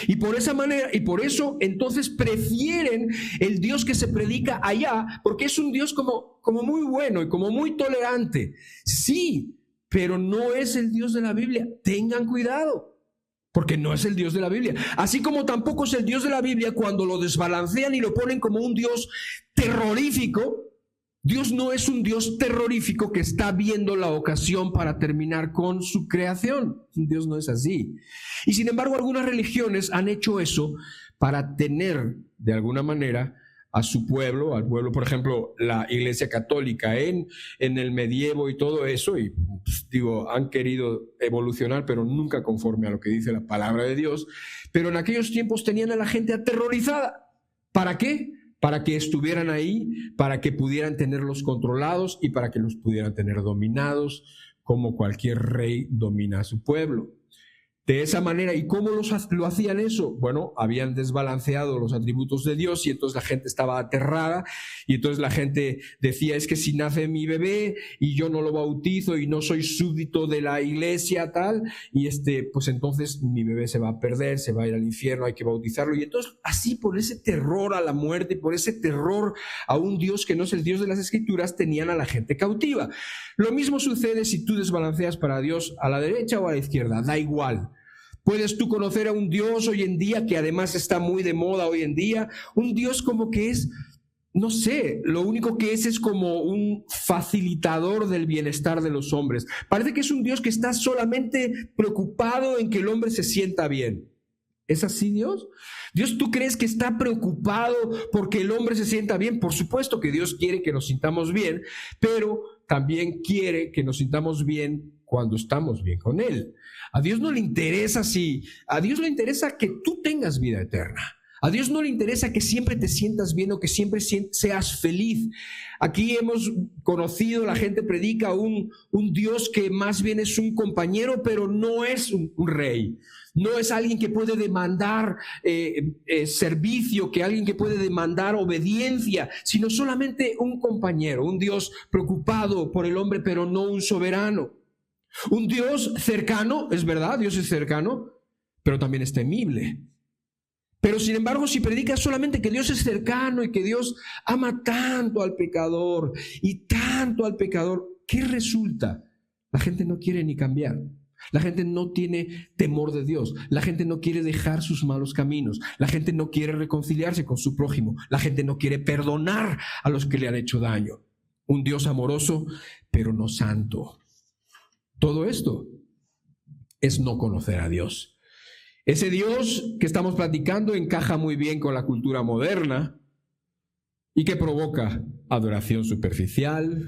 Y por esa manera, y por eso entonces prefieren el Dios que se predica allá, porque es un Dios como muy bueno y como muy tolerante. Sí, pero no es el Dios de la Biblia. Tengan cuidado, porque no es el Dios de la Biblia. Así como tampoco es el Dios de la Biblia cuando lo desbalancean y lo ponen como un Dios terrorífico. Dios no es un Dios terrorífico que está viendo la ocasión para terminar con su creación. Dios no es así. Y sin embargo, algunas religiones han hecho eso para tener, de alguna manera, a su pueblo, al pueblo, por ejemplo, la Iglesia Católica en el medievo y todo eso, y digo, han querido evolucionar, pero nunca conforme a lo que dice la palabra de Dios. Pero en aquellos tiempos tenían a la gente aterrorizada. ¿Para qué? Para que estuvieran ahí, para que pudieran tenerlos controlados y para que los pudieran tener dominados, como cualquier rey domina a su pueblo. de esa manera. ¿Y cómo lo hacían eso? Bueno, habían desbalanceado los atributos de Dios y entonces la gente estaba aterrada y entonces la gente decía, es que si nace mi bebé y yo no lo bautizo y no soy súbdito de la iglesia tal, y pues entonces mi bebé se va a perder, se va a ir al infierno, hay que bautizarlo. Y entonces así, por ese terror a la muerte, por ese terror a un Dios que no es el Dios de las Escrituras, tenían a la gente cautiva. Lo mismo sucede si tú desbalanceas para Dios a la derecha o a la izquierda, da igual. Puedes tú conocer a un Dios hoy en día, que además está muy de moda hoy en día, un Dios como que es, no sé, lo único que es como un facilitador del bienestar de los hombres. Parece que es un Dios que está solamente preocupado en que el hombre se sienta bien. ¿Es así Dios? ¿Dios tú crees que está preocupado porque el hombre se sienta bien? Por supuesto que Dios quiere que nos sintamos bien, pero también quiere que nos sintamos bien cuando estamos bien con Él. A Dios no le interesa a Dios le interesa que tú tengas vida eterna. A Dios no le interesa que siempre te sientas bien o que siempre seas feliz. Aquí hemos conocido, la gente predica un Dios que más bien es un compañero, pero no es un rey. No es alguien que puede demandar servicio, que alguien que puede demandar obediencia, sino solamente un compañero, un Dios preocupado por el hombre, pero no un soberano. Un Dios cercano, es verdad, Dios es cercano, pero también es temible. Pero sin embargo, si predicas solamente que Dios es cercano y que Dios ama tanto al pecador y tanto al pecador, ¿qué resulta? La gente no quiere ni cambiar. La gente no tiene temor de Dios. La gente no quiere dejar sus malos caminos. La gente no quiere reconciliarse con su prójimo. La gente no quiere perdonar a los que le han hecho daño. Un Dios amoroso, pero no santo. Todo esto es no conocer a Dios. Ese Dios que estamos platicando encaja muy bien con la cultura moderna y que provoca adoración superficial,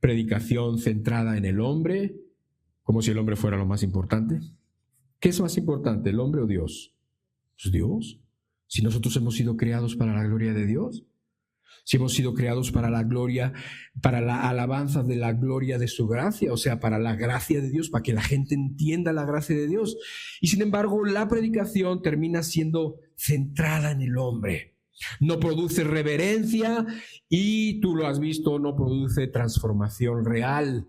predicación centrada en el hombre, como si el hombre fuera lo más importante. ¿Qué es más importante, el hombre o Dios? Pues Dios. Si nosotros hemos sido creados para la gloria de Dios, si hemos sido creados para la gloria, para la alabanza de la gloria de su gracia, o sea, para la gracia de Dios, para que la gente entienda la gracia de Dios. Y sin embargo, la predicación termina siendo centrada en el hombre. No produce reverencia y, tú lo has visto, no produce transformación real.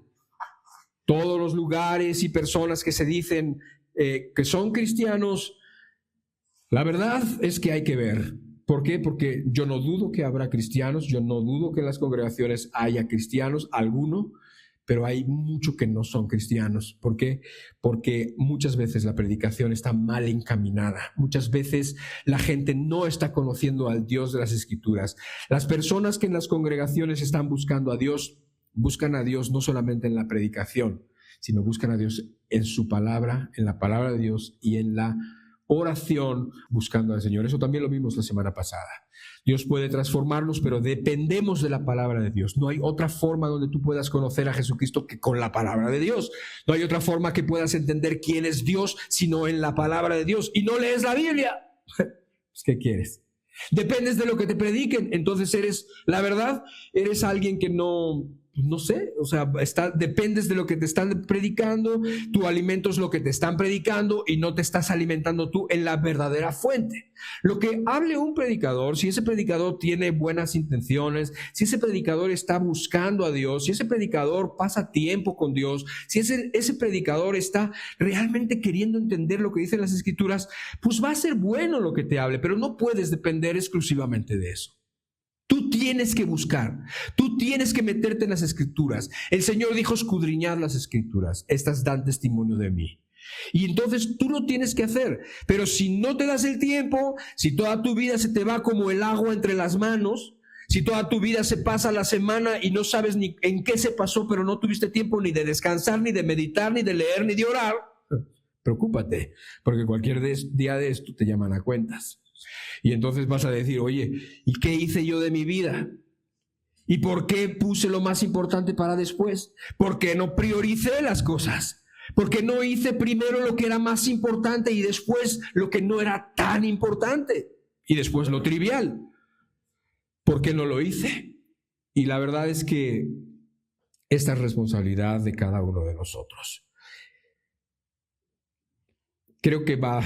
Todos los lugares y personas que se dicen que son cristianos, la verdad es que hay que ver. ¿Por qué? Porque yo no dudo que habrá cristianos, yo no dudo que en las congregaciones haya cristianos, alguno, pero hay mucho que no son cristianos. ¿Por qué? Porque muchas veces la predicación está mal encaminada. Muchas veces la gente no está conociendo al Dios de las Escrituras. Las personas que en las congregaciones están buscando a Dios, buscan a Dios no solamente en la predicación, sino buscan a Dios en su palabra, en la palabra de Dios y en la oración buscando al Señor. Eso también lo vimos la semana pasada. Dios puede transformarnos, pero dependemos de la palabra de Dios. No hay otra forma donde tú puedas conocer a Jesucristo que con la palabra de Dios. No hay otra forma que puedas entender quién es Dios sino en la palabra de Dios. Y no lees la Biblia. ¿Qué quieres? Dependes de lo que te prediquen. Entonces eres alguien que no sé, o sea, dependes de lo que te están predicando, tu alimento es lo que te están predicando y no te estás alimentando tú en la verdadera fuente. Lo que hable un predicador, si ese predicador tiene buenas intenciones, si ese predicador está buscando a Dios, si ese predicador pasa tiempo con Dios, si ese predicador está realmente queriendo entender lo que dicen las Escrituras, pues va a ser bueno lo que te hable, pero no puedes depender exclusivamente de eso. Tú tienes que buscar, tú tienes que meterte en las Escrituras. El Señor dijo, escudriñad las Escrituras, estas dan testimonio de mí. Y entonces tú lo tienes que hacer, pero si no te das el tiempo, si toda tu vida se te va como el agua entre las manos, si toda tu vida se pasa la semana y no sabes ni en qué se pasó, pero no tuviste tiempo ni de descansar, ni de meditar, ni de leer, ni de orar, preocúpate, porque cualquier día de esto te llaman a cuentas. Y entonces vas a decir, oye, ¿y qué hice yo de mi vida? ¿Y por qué puse lo más importante para después? ¿Por qué no prioricé las cosas? ¿Por qué no hice primero lo que era más importante y después lo que no era tan importante? Y después lo trivial. ¿Por qué no lo hice? Y la verdad es que esta es responsabilidad de cada uno de nosotros. creo que va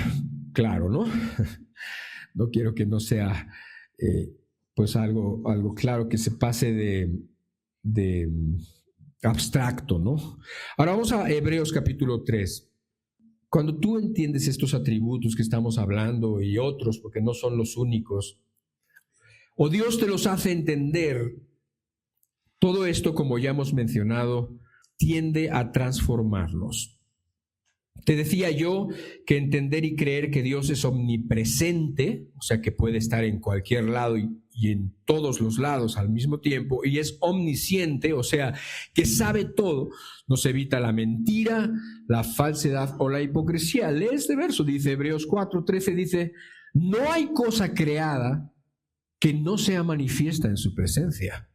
claro, ¿no? No quiero que no sea pues algo claro, que se pase de abstracto, ¿no? Ahora vamos a Hebreos capítulo 3. Cuando tú entiendes estos atributos que estamos hablando y otros, porque no son los únicos, o Dios te los hace entender, todo esto, como ya hemos mencionado, tiende a transformarnos. Te decía yo que entender y creer que Dios es omnipresente, o sea que puede estar en cualquier lado y en todos los lados al mismo tiempo, y es omnisciente, o sea que sabe todo, nos evita la mentira, la falsedad o la hipocresía. Lee este verso, dice Hebreos 4:13, dice: no hay cosa creada que no sea manifiesta en su presencia.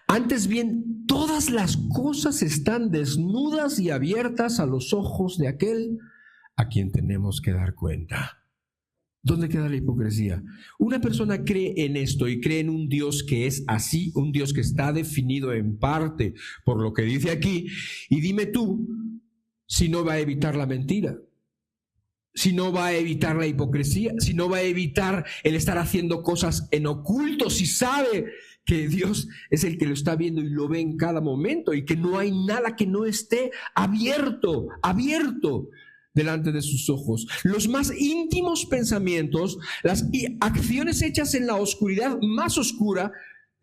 Antes bien, todas las cosas están desnudas y abiertas a los ojos de aquel a quien tenemos que dar cuenta. ¿Dónde queda la hipocresía? Una persona cree en esto y cree en un Dios que es así, un Dios que está definido en parte por lo que dice aquí, y dime tú si no va a evitar la mentira, si no va a evitar la hipocresía, si no va a evitar el estar haciendo cosas en oculto, si sabe que Dios es el que lo está viendo y lo ve en cada momento y que no hay nada que no esté abierto delante de sus ojos. Los más íntimos pensamientos, las acciones hechas en la oscuridad más oscura,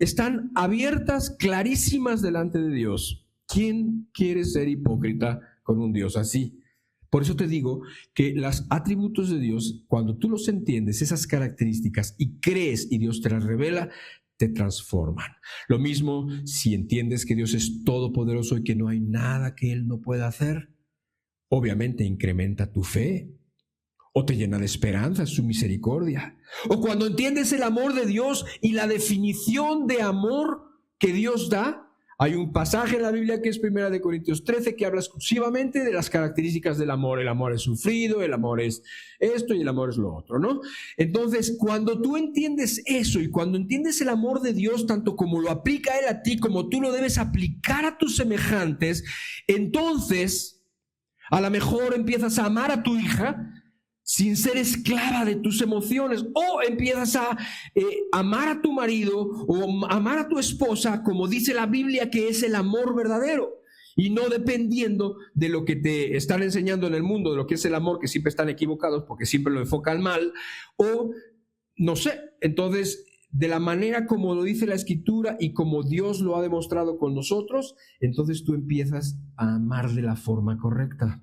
están abiertas, clarísimas delante de Dios. ¿Quién quiere ser hipócrita con un Dios así? Por eso te digo que los atributos de Dios, cuando tú los entiendes, esas características, y crees y Dios te las revela, te transforman. Lo mismo si entiendes que Dios es todopoderoso y que no hay nada que Él no pueda hacer. Obviamente incrementa tu fe o te llena de esperanza su misericordia. O cuando entiendes el amor de Dios y la definición de amor que Dios da. Hay un pasaje en la Biblia que es 1 Corintios 13 que habla exclusivamente de las características del amor. El amor es sufrido, el amor es esto y el amor es lo otro, ¿no? Entonces, cuando tú entiendes eso y cuando entiendes el amor de Dios, tanto como lo aplica Él a ti, como tú lo debes aplicar a tus semejantes, entonces, a lo mejor empiezas a amar a tu hija sin ser esclava de tus emociones, o empiezas a amar a tu marido o amar a tu esposa, como dice la Biblia que es el amor verdadero, y no dependiendo de lo que te están enseñando en el mundo, de lo que es el amor, que siempre están equivocados porque siempre lo enfocan mal, o no sé. Entonces, de la manera como lo dice la Escritura y como Dios lo ha demostrado con nosotros, entonces tú empiezas a amar de la forma correcta.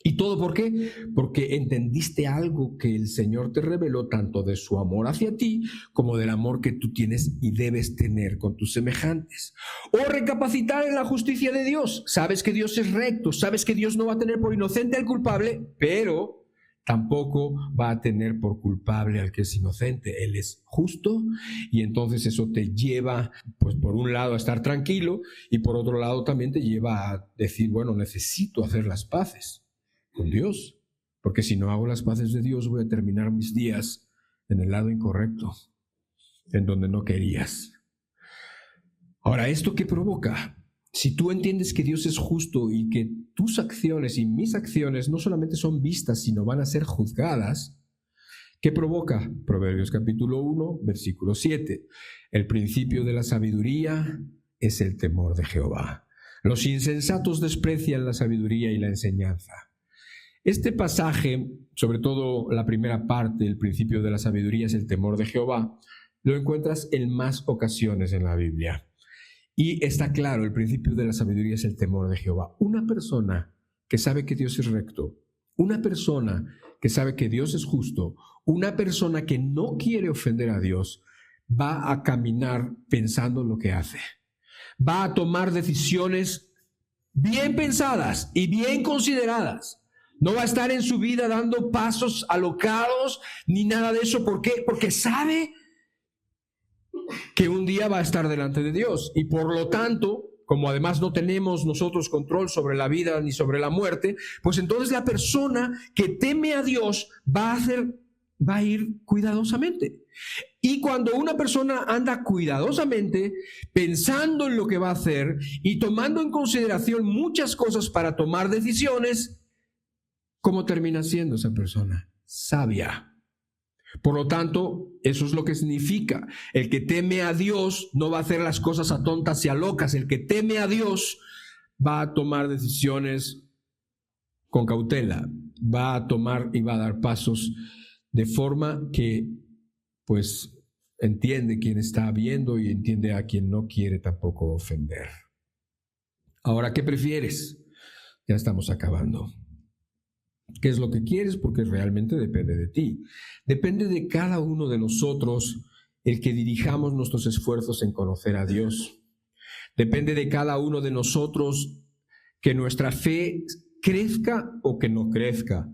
¿Y todo por qué? Porque entendiste algo que el Señor te reveló, tanto de su amor hacia ti como del amor que tú tienes y debes tener con tus semejantes. O recapacitar en la justicia de Dios. Sabes que Dios es recto, sabes que Dios no va a tener por inocente al culpable, pero tampoco va a tener por culpable al que es inocente. Él es justo, y entonces eso te lleva, pues por un lado a estar tranquilo, y por otro lado también te lleva a decir, bueno, necesito hacer las paces con Dios, porque si no hago las paces de Dios voy a terminar mis días en el lado incorrecto, en donde no querías. Ahora, ¿esto qué provoca? Si tú entiendes que Dios es justo y que tus acciones y mis acciones no solamente son vistas, sino van a ser juzgadas, ¿qué provoca? Proverbios capítulo 1, versículo 7. El principio de la sabiduría es el temor de Jehová. Los insensatos desprecian la sabiduría y la enseñanza. Este pasaje, sobre todo la primera parte, el principio de la sabiduría es el temor de Jehová, lo encuentras en más ocasiones en la Biblia. Y está claro, el principio de la sabiduría es el temor de Jehová. Una persona que sabe que Dios es recto, una persona que sabe que Dios es justo, una persona que no quiere ofender a Dios, va a caminar pensando lo que hace. Va a tomar decisiones bien pensadas y bien consideradas. No va a estar en su vida dando pasos alocados ni nada de eso. ¿Por qué? Porque sabe que un día va a estar delante de Dios. Y por lo tanto, como además no tenemos nosotros control sobre la vida ni sobre la muerte, pues entonces la persona que teme a Dios va a ir cuidadosamente. Y cuando una persona anda cuidadosamente, pensando en lo que va a hacer y tomando en consideración muchas cosas para tomar decisiones, ¿Cómo termina siendo esa persona? Sabia. Por lo tanto, eso es lo que significa. El que teme a Dios no va a hacer las cosas a tontas y a locas. El que teme a Dios va a tomar decisiones con cautela, va a tomar y va a dar pasos de forma que, pues, entiende quién está viendo y entiende a quien no quiere tampoco ofender. Ahora, ¿qué prefieres? Ya estamos acabando. ¿Qué es lo que quieres? Porque realmente depende de ti. Depende de cada uno de nosotros el que dirijamos nuestros esfuerzos en conocer a Dios. Depende de cada uno de nosotros que nuestra fe crezca o que no crezca.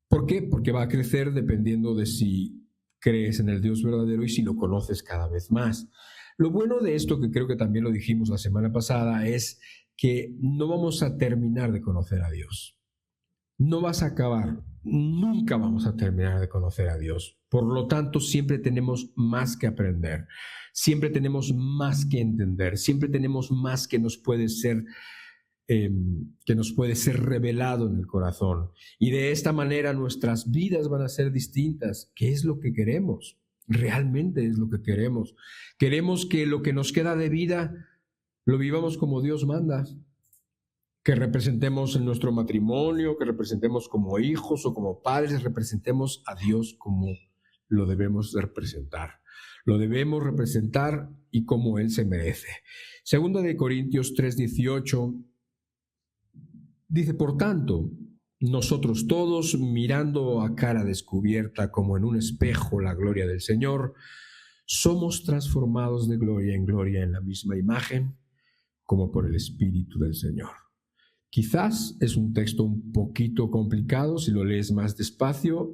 ¿Por qué? Porque va a crecer dependiendo de si crees en el Dios verdadero y si lo conoces cada vez más. Lo bueno de esto, que creo que también lo dijimos la semana pasada, es que no vamos a terminar de conocer a Dios. No vas a acabar, nunca vamos a terminar de conocer a Dios. Por lo tanto, siempre tenemos más que aprender, siempre tenemos más que entender, siempre tenemos más que nos puede ser revelado en el corazón. Y de esta manera nuestras vidas van a ser distintas. ¿Qué es lo que queremos? Realmente es lo que queremos. Queremos que lo que nos queda de vida lo vivamos como Dios manda. Que representemos en nuestro matrimonio, que representemos como hijos o como padres, representemos a Dios como lo debemos representar. Lo debemos representar y como Él se merece. Segunda de Corintios 3:18 dice, por tanto, nosotros todos, mirando a cara descubierta como en un espejo la gloria del Señor, somos transformados de gloria en gloria en la misma imagen, como por el Espíritu del Señor. Quizás es un texto un poquito complicado, si lo lees más despacio,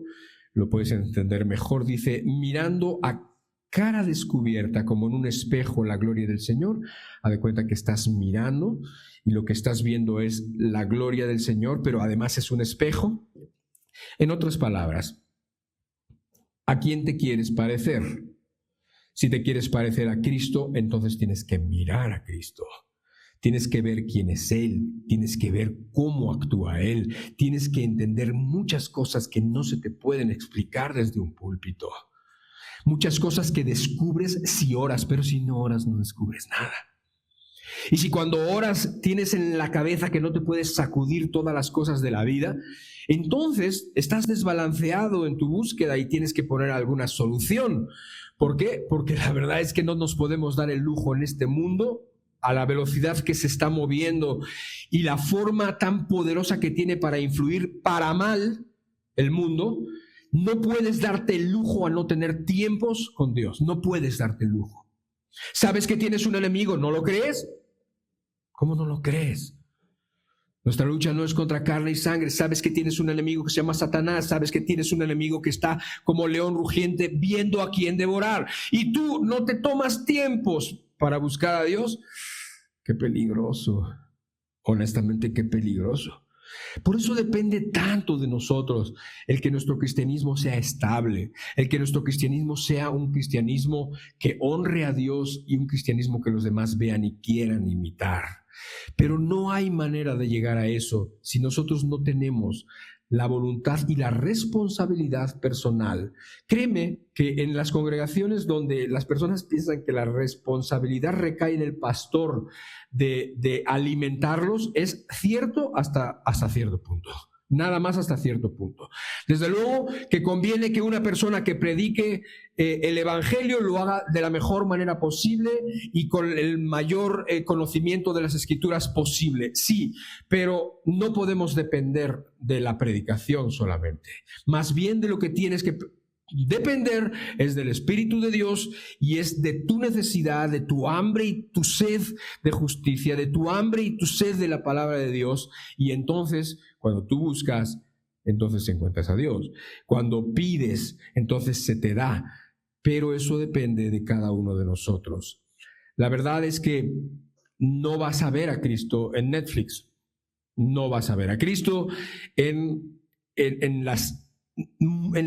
lo puedes entender mejor. Dice, mirando a cara descubierta como en un espejo la gloria del Señor. Haz de cuenta que estás mirando y lo que estás viendo es la gloria del Señor, pero además es un espejo. En otras palabras, ¿a quién te quieres parecer? Si te quieres parecer a Cristo, entonces tienes que mirar a Cristo. Tienes que ver quién es Él, tienes que ver cómo actúa Él, tienes que entender muchas cosas que no se te pueden explicar desde un púlpito. Muchas cosas que descubres si oras, pero si no oras no descubres nada. Y si cuando oras tienes en la cabeza que no te puedes sacudir todas las cosas de la vida, entonces estás desbalanceado en tu búsqueda y tienes que poner alguna solución. ¿Por qué? Porque la verdad es que no nos podemos dar el lujo en este mundo, a la velocidad que se está moviendo y la forma tan poderosa que tiene para influir para mal el mundo. No puedes darte el lujo a no tener tiempos con Dios. No puedes darte el lujo. ¿Sabes que tienes un enemigo? ¿No lo crees? ¿Cómo no lo crees? Nuestra lucha no es contra carne y sangre. Sabes que tienes un enemigo que se llama Satanás. Sabes que tienes un enemigo que está como león rugiente viendo a quién devorar. Y tú no te tomas tiempos para buscar a Dios. Qué peligroso. Honestamente, qué peligroso. Por eso depende tanto de nosotros el que nuestro cristianismo sea estable, el que nuestro cristianismo sea un cristianismo que honre a Dios y un cristianismo que los demás vean y quieran imitar. Pero no hay manera de llegar a eso si nosotros no tenemos la voluntad y la responsabilidad personal. Créeme que en las congregaciones donde las personas piensan que la responsabilidad recae en el pastor de alimentarlos, es cierto hasta cierto punto. Nada más hasta cierto punto. Desde luego que conviene que una persona que predique el evangelio lo haga de la mejor manera posible y con el mayor conocimiento de las escrituras posible. Sí, pero no podemos depender de la predicación solamente. Más bien de lo que tienes que depender es del Espíritu de Dios y es de tu necesidad, de tu hambre y tu sed de justicia, de tu hambre y tu sed de la palabra de Dios. Y entonces, cuando tú buscas, entonces encuentras a Dios. Cuando pides, entonces se te da. Pero eso depende de cada uno de nosotros. La verdad es que no vas a ver a Cristo en Netflix. No vas a ver a Cristo en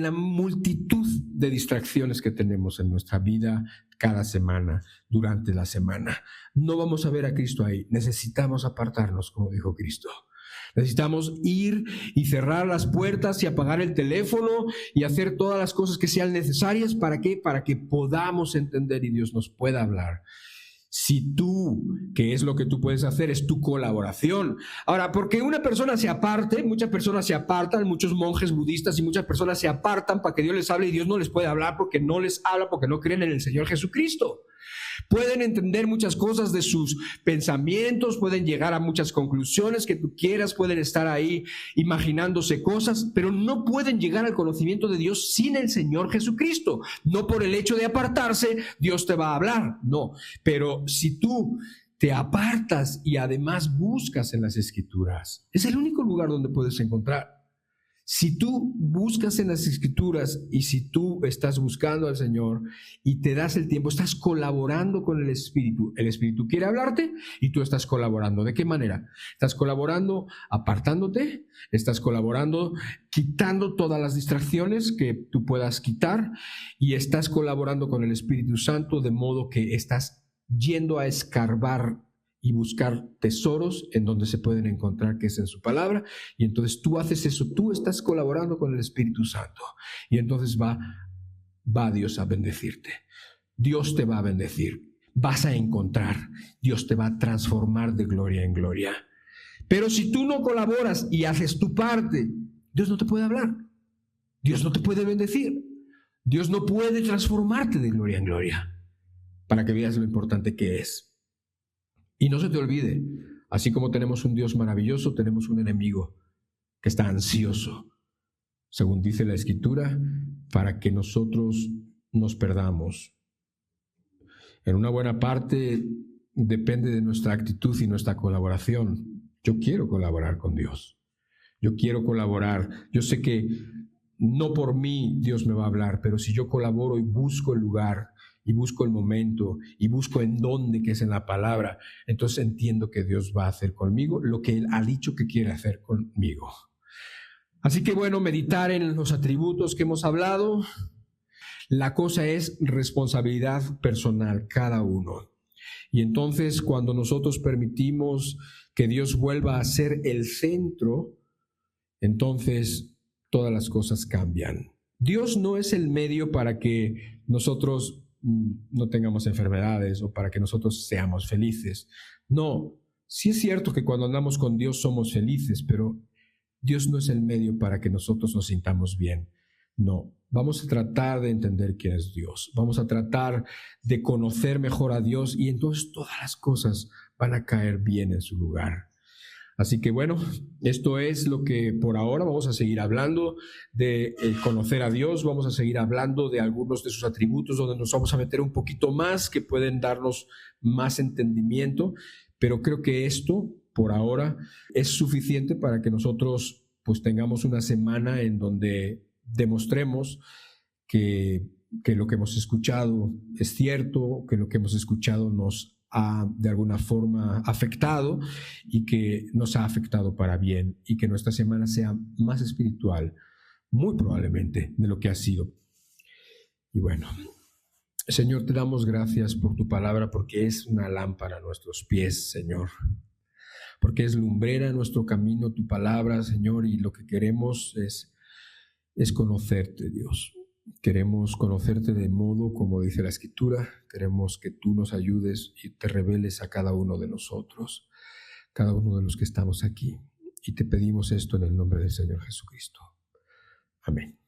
la multitud de distracciones que tenemos en nuestra vida cada semana, durante la semana. No vamos a ver a Cristo ahí. Necesitamos apartarnos, como dijo Cristo. Necesitamos ir y cerrar las puertas y apagar el teléfono y hacer todas las cosas que sean necesarias. ¿Para qué? Para que podamos entender y Dios nos pueda hablar. Si tú, que es lo que tú puedes hacer, es tu colaboración. Ahora, porque una persona se aparte, muchas personas se apartan, muchos monjes budistas y muchas personas se apartan para que Dios les hable y Dios no les puede hablar porque no les habla, porque no creen en el Señor Jesucristo. Pueden entender muchas cosas de sus pensamientos, pueden llegar a muchas conclusiones que tú quieras, pueden estar ahí imaginándose cosas, pero no pueden llegar al conocimiento de Dios sin el Señor Jesucristo. No por el hecho de apartarse, Dios te va a hablar, no. Pero si tú te apartas y además buscas en las Escrituras, es el único lugar donde puedes encontrar. Si tú buscas en las Escrituras y si tú estás buscando al Señor y te das el tiempo, estás colaborando con el Espíritu quiere hablarte y tú estás colaborando. ¿De qué manera? Estás colaborando apartándote, estás colaborando quitando todas las distracciones que tú puedas quitar y estás colaborando con el Espíritu Santo de modo que estás yendo a escarbar y buscar tesoros en donde se pueden encontrar, que es en su palabra, y entonces tú haces eso, tú estás colaborando con el Espíritu Santo, y entonces va Dios a bendecirte, Dios te va a bendecir, vas a encontrar, Dios te va a transformar de gloria en gloria. Pero si tú no colaboras y haces tu parte, Dios no te puede hablar, Dios no te puede bendecir, Dios no puede transformarte de gloria en gloria, para que veas lo importante que es. Y no se te olvide, así como tenemos un Dios maravilloso, tenemos un enemigo que está ansioso, según dice la Escritura, para que nosotros nos perdamos. En una buena parte depende de nuestra actitud y nuestra colaboración. Yo quiero colaborar con Dios. Yo quiero colaborar. Yo sé que no por mí Dios me va a hablar, pero si yo colaboro y busco el lugar, y busco el momento, y busco en dónde, que es en la palabra, entonces entiendo que Dios va a hacer conmigo lo que Él ha dicho que quiere hacer conmigo. Así que bueno, meditar en los atributos que hemos hablado. La cosa es responsabilidad personal, cada uno. Y entonces cuando nosotros permitimos que Dios vuelva a ser el centro, entonces todas las cosas cambian. Dios no es el medio para que nosotros no tengamos enfermedades o para que nosotros seamos felices. No, sí es cierto que cuando andamos con Dios somos felices, pero Dios no es el medio para que nosotros nos sintamos bien. No, vamos a tratar de entender quién es Dios. Vamos a tratar de conocer mejor a Dios y entonces todas las cosas van a caer bien en su lugar. Así que bueno, esto es lo que por ahora vamos a seguir hablando de conocer a Dios, vamos a seguir hablando de algunos de sus atributos donde nos vamos a meter un poquito más que pueden darnos más entendimiento, pero creo que esto por ahora es suficiente para que nosotros pues tengamos una semana en donde demostremos que lo que hemos escuchado es cierto, que lo que hemos escuchado nos ha de alguna forma afectado y que nos ha afectado para bien y que nuestra semana sea más espiritual, muy probablemente, de lo que ha sido. Y bueno, Señor, te damos gracias por tu palabra porque es una lámpara a nuestros pies, Señor, porque es lumbrera en nuestro camino tu palabra, Señor, y lo que queremos es conocerte, Dios. Queremos conocerte de modo como dice la Escritura. Queremos que tú nos ayudes y te reveles a cada uno de nosotros, cada uno de los que estamos aquí. Y te pedimos esto en el nombre del Señor Jesucristo. Amén.